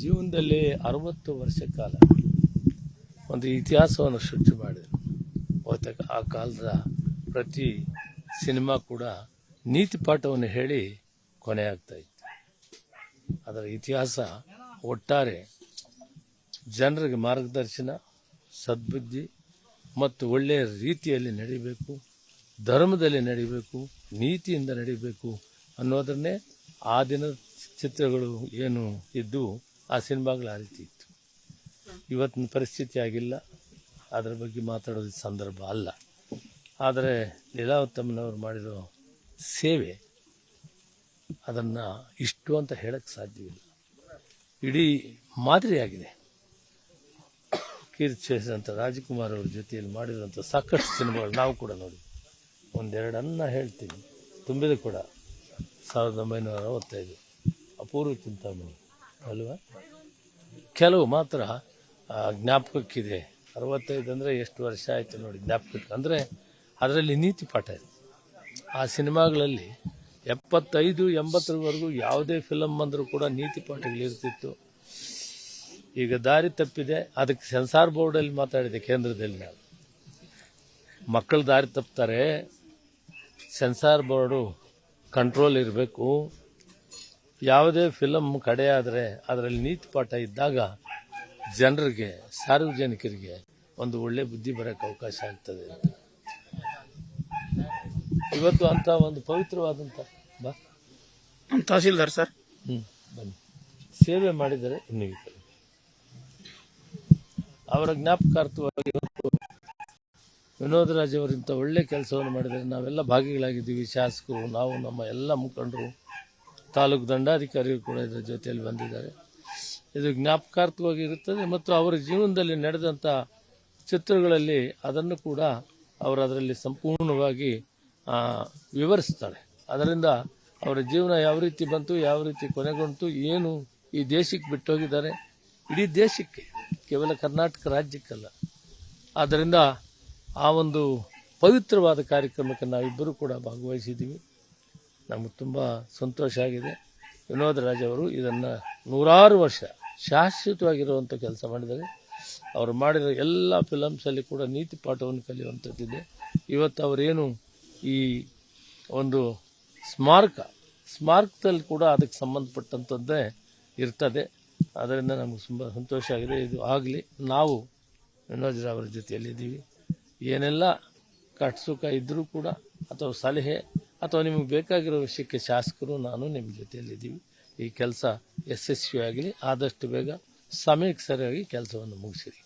ಜೀವನದಲ್ಲಿ 60 ವರ್ಷ ಕಾಲ ಒಂದು ಇತಿಹಾಸವನ್ನು ಸೃಷ್ಟಿ ಮಾಡಿದರು. ಆ ಕಾಲದ ಪ್ರತಿ ಸಿನಿಮಾ ಕೂಡ ನೀತಿ ಪಾಠವನ್ನು ಹೇಳಿ ಕೊನೆಯಾಗ್ತಾ ಇತ್ತು. ಅದರ ಇತಿಹಾಸ ಒಟ್ಟಾರೆ ಜನರಿಗೆ ಮಾರ್ಗದರ್ಶನ, ಸದ್ಬುದ್ಧಿ ಮತ್ತು ಒಳ್ಳೆಯ ರೀತಿಯಲ್ಲಿ ನಡಿಬೇಕು, ಧರ್ಮದಲ್ಲಿ ನಡಿಬೇಕು, ನೀತಿಯಿಂದ ನಡಿಬೇಕು ಅನ್ನೋದನ್ನೇ ಆ ದಿನದ ಚಿತ್ರಗಳು ಏನು ಇದ್ದು ಆ ಸಿನಿಮಾಗಳು ಆ ರೀತಿ ಇತ್ತು. ಇವತ್ತಿನ ಪರಿಸ್ಥಿತಿ ಆಗಿಲ್ಲ, ಅದರ ಬಗ್ಗೆ ಮಾತಾಡೋದು ಸಂದರ್ಭ ಅಲ್ಲ. ಆದರೆ ಲೀಲಾವತಮ್ಮನವರು ಮಾಡಿರೋ ಸೇವೆ ಅದನ್ನು ಇಷ್ಟು ಅಂತ ಹೇಳಕ್ಕೆ ಸಾಧ್ಯವಿಲ್ಲ. ಇಡೀ ಮಾದರಿಯಾಗಿದೆ. ಕೀರ್ತಿಸಿದಂಥ ರಾಜ್ಕುಮಾರ್ ಅವ್ರ ಜೊತೆಯಲ್ಲಿ ಮಾಡಿರೋಂಥ ಸಾಕಷ್ಟು ಸಿನಿಮಾಗಳು ನಾವು ಕೂಡ ನೋಡಿ. ಒಂದೆರಡನ್ನ ಹೇಳ್ತೀನಿ. ತುಂಬಿದ ಕೂಡ 1965, ಅಪೂರ್ವ ಚಿಂತಾಮಣಿ ಅಲ್ವಾ. ಕೆಲವು ಮಾತ್ರ ಜ್ಞಾಪಕಕ್ಕಿದೆ. 65 ಅಂದರೆ ಎಷ್ಟು ವರ್ಷ ಆಯಿತು ನೋಡಿ ಜ್ಞಾಪಕಕ್ಕೆ. ಅಂದರೆ ಅದರಲ್ಲಿ ನೀತಿ ಪಾಠ ಇದೆ. ಆ ಸಿನಿಮಾಗಳಲ್ಲಿ 75-80ರವರೆಗೂ ಯಾವುದೇ ಫಿಲಮ್ ಬಂದರೂ ಕೂಡ ನೀತಿ ಪಾಠಗಳಿರ್ತಿತ್ತು. ಈಗ ದಾರಿ ತಪ್ಪಿದೆ, ಅದಕ್ಕೆ ಸೆನ್ಸಾರ್ ಬೋರ್ಡಲ್ಲಿ ಮಾತಾಡಿದೆ ಕೇಂದ್ರದಲ್ಲಿ. ನಾವು ಮಕ್ಕಳು ದಾರಿ ತಪ್ತಾರೆ, ಸೆನ್ಸಾರ್ ಬೋರ್ಡು ಕಂಟ್ರೋಲ್ ಇರಬೇಕು. ಯಾವುದೇ ಫಿಲಮ್ ಕಡೆಯಾದರೆ ಅದರಲ್ಲಿ ನೀತಿ ಪಾಠ ಇದ್ದಾಗ ಜನರಿಗೆ, ಸಾರ್ವಜನಿಕರಿಗೆ ಒಂದು ಒಳ್ಳೆ ಬುದ್ಧಿ ಬರೋಕ್ಕೆ ಅವಕಾಶ ಆಗ್ತದೆ ಅಂತ. ಇವತ್ತು ಅಂತ ಒಂದು ಪವಿತ್ರವಾದಂಥ ತಹಸೀಲ್ದಾರ್ ಸರ್ ಬನ್ನಿ ಸೇವೆ ಮಾಡಿದರೆ ಇನ್ನೂ ಅವರ ಜ್ಞಾಪಕಾರ್ಥವಾಗಿ ಇವತ್ತು ವಿನೋದ್ ರಾಜ್ ಅವರು ಇಂಥ ಒಳ್ಳೆ ಕೆಲಸವನ್ನು ಮಾಡಿದರೆ ನಾವೆಲ್ಲ ಭಾಗಿಗಳಾಗಿದ್ದೀವಿ. ಶಾಸಕರು, ನಾವು, ನಮ್ಮ ಎಲ್ಲ ಮುಖಂಡರು, ತಾಲೂಕು ದಂಡಾಧಿಕಾರಿಗಳು ಕೂಡ ಇದರ ಜೊತೆಯಲ್ಲಿ ಬಂದಿದ್ದಾರೆ. ಇದು ಜ್ಞಾಪಕಾರ್ಥವಾಗಿ ಇರುತ್ತದೆ ಮತ್ತು ಅವರ ಜೀವನದಲ್ಲಿ ನಡೆದಂಥ ಚಿತ್ರಗಳಲ್ಲಿ ಅದನ್ನು ಕೂಡ ಅವರು ಅದರಲ್ಲಿ ಸಂಪೂರ್ಣವಾಗಿ ವಿವರಿಸ್ತಾಳೆ. ಅದರಿಂದ ಅವರ ಜೀವನ ಯಾವ ರೀತಿ ಬಂತು, ಯಾವ ರೀತಿ ಕೊನೆಗೊಂಡು, ಏನು ಈ ದೇಶಕ್ಕೆ ಬಿಟ್ಟೋಗಿದ್ದಾರೆ, ಇಡೀ ದೇಶಕ್ಕೆ, ಕೇವಲ ಕರ್ನಾಟಕ ರಾಜ್ಯಕ್ಕಲ್ಲ. ಆದ್ದರಿಂದ ಆ ಒಂದು ಪವಿತ್ರವಾದ ಕಾರ್ಯಕ್ರಮಕ್ಕೆ ನಾವಿಬ್ಬರೂ ಕೂಡ ಭಾಗವಹಿಸಿದ್ದೀವಿ. ನಮಗೆ ತುಂಬ ಸಂತೋಷ ಆಗಿದೆ. ವಿನೋದ್ ರಾಜ್ ಅವರು ಇದನ್ನು 100 ವರ್ಷ ಶಾಶ್ವತವಾಗಿರುವಂಥ ಕೆಲಸ ಮಾಡಿದ್ದಾರೆ. ಅವರು ಮಾಡಿರೋ ಎಲ್ಲ ಫಿಲಮ್ಸಲ್ಲಿ ಕೂಡ ನೀತಿ ಪಾಠವನ್ನು ಕಲಿಯುವಂಥದ್ದಿದೆ. ಇವತ್ತು ಅವರೇನು ಈ ಒಂದು ಸ್ಮಾರಕದಲ್ಲಿ ಕೂಡ ಅದಕ್ಕೆ ಸಂಬಂಧಪಟ್ಟಂಥದ್ದೇ ಇರ್ತದೆ. ಅದರಿಂದ ನಮಗೆ ತುಂಬ ಸಂತೋಷ ಆಗಿದೆ. ಇದು ಆಗಲಿ. ನಾವು ವಿನೋದ್ ರಾವ್ ಅವರ ಜೊತೆಯಲ್ಲಿದ್ದೀವಿ. ಏನೆಲ್ಲ ಕಟ್ಸುಕ ಇದ್ದರೂ ಕೂಡ ಅಥವಾ ಸಲಹೆ ಅಥವಾ ನಿಮಗೆ ಬೇಕಾಗಿರೋ ವಿಷಯಕ್ಕೆ ಶಾಸಕರು, ನಾನು ನಿಮ್ಮ ಜೊತೆಯಲ್ಲಿದ್ದೀವಿ. ಈ ಕೆಲಸ ಯಶಸ್ವಿಯಾಗಲಿ. ಆದಷ್ಟು ಬೇಗ ಸಮಯಕ್ಕೆ ಸರಿಯಾಗಿ ಕೆಲಸವನ್ನು ಮುಗಿಸಿರಿ.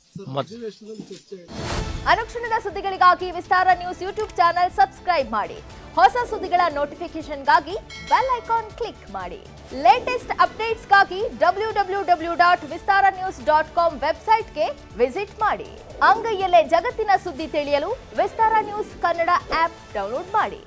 ಅನುಕ್ಷಣದ ಸುದ್ದಿಗಳಿಗಾಗಿ ವಿಸ್ತಾರ ನ್ಯೂಸ್ ಯೂಟ್ಯೂಬ್ ಚಾನೆಲ್ ಸಬ್ಸ್ಕ್ರೈಬ್ ಮಾಡಿ. ಹೊಸ ಸುದ್ದಿಗಳ ನೋಟಿಫಿಕೇಶನ್ಗಾಗಿ ಬೆಲ್ ಐಕಾನ್ ಕ್ಲಿಕ್ ಮಾಡಿ. ಲೇಟೆಸ್ಟ್ ಅಪ್ಡೇಟ್ಸ್ಗಾಗಿ www.vistaranews.com ವೆಬ್ಸೈಟ್ಗೆ ವಿಸಿಟ್ ಮಾಡಿ. ಅಂಗೈಯಲ್ಲೇ ಜಗತ್ತಿನ ಸುದ್ದಿ ತಿಳಿಯಲು ವಿಸ್ತಾರ ನ್ಯೂಸ್ ಕನ್ನಡ ಆಪ್ ಡೌನ್ಲೋಡ್ ಮಾಡಿ.